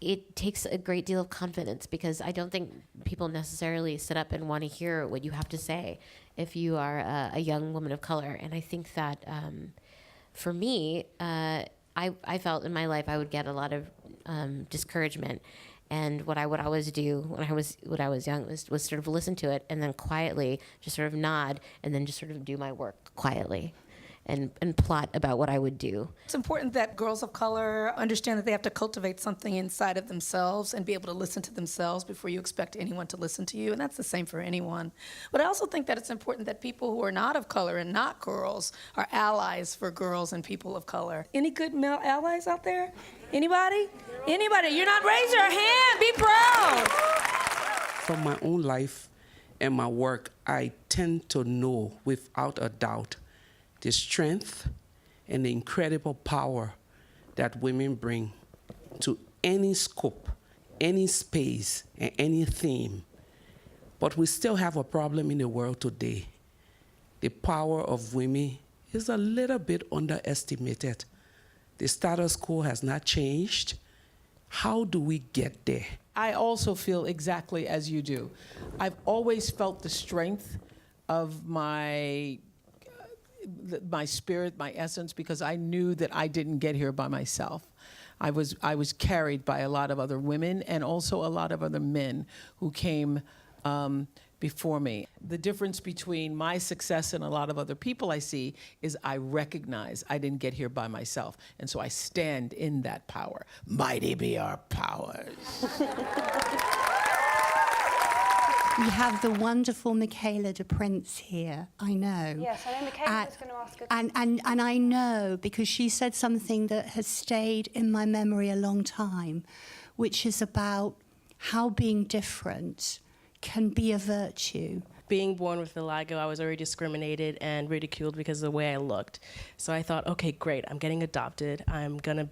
it takes a great deal of confidence, because I don't think people necessarily sit up and want to hear what you have to say if you are a young woman of color. And I think that for me, I felt in my life I would get a lot of discouragement. And what I would always do when I was young was sort of listen to it and then quietly just sort of nod and then just sort of do my work quietly and plot about what I would do. It's important that girls of color understand that they have to cultivate something inside of themselves and be able to listen to themselves before you expect anyone to listen to you, and that's the same for anyone. But I also think that it's important that people who are not of color and not girls are allies for girls and people of color. Any good male allies out there? Anybody? Anybody? You're not raising your hand. Be proud. From my own life and my work, I tend to know without a doubt the strength and the incredible power that women bring to any scope, any space, and any theme. But we still have a problem in the world today. The power of women is a little bit underestimated. The status quo has not changed. How do we get there? I also feel exactly as you do. I've always felt the strength of my spirit, my essence, because I knew that I didn't get here by myself. I was carried by a lot of other women and also a lot of other men who came before me. The difference between my success and a lot of other people I see is I recognize I didn't get here by myself, and so I stand in that power. Mighty be our powers. We have the wonderful Michaela de Prince here, I know. Yes, I know Michaela was going to ask a and I know because she said something that has stayed in my memory a long time, which is about how being different can be a virtue. Being born with vitiligo, I was already discriminated and ridiculed because of the way I looked. So I thought, okay, great, I'm getting adopted. I'm gonna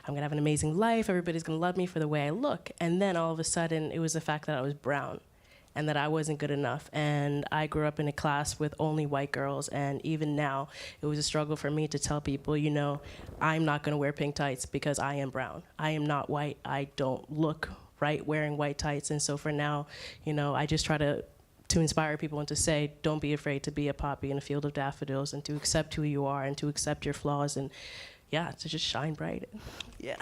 have an amazing life. Everybody's gonna love me for the way I look. And then all of a sudden, it was the fact that I was brown and that I wasn't good enough. And I grew up in a class with only white girls, and even now, it was a struggle for me to tell people, you know, I'm not gonna wear pink tights because I am brown. I am not white. I don't look right wearing white tights. And so for now, you know, I just try to inspire people and to say, don't be afraid to be a poppy in a field of daffodils, and to accept who you are and to accept your flaws, and yeah, to just shine bright. Yeah.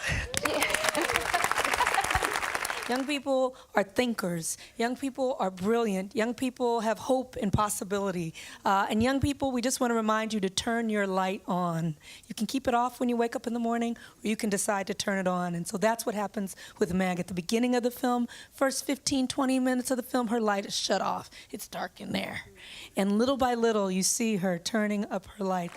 Young people are thinkers. Young people are brilliant. Young people have hope and possibility. And young people, we just want to remind you to turn your light on. You can keep it off when you wake up in the morning, or you can decide to turn it on. And so that's what happens with Meg. At the beginning of the film, first 15, 20 minutes of the film, her light is shut off. It's dark in there. And little by little, you see her turning up her light.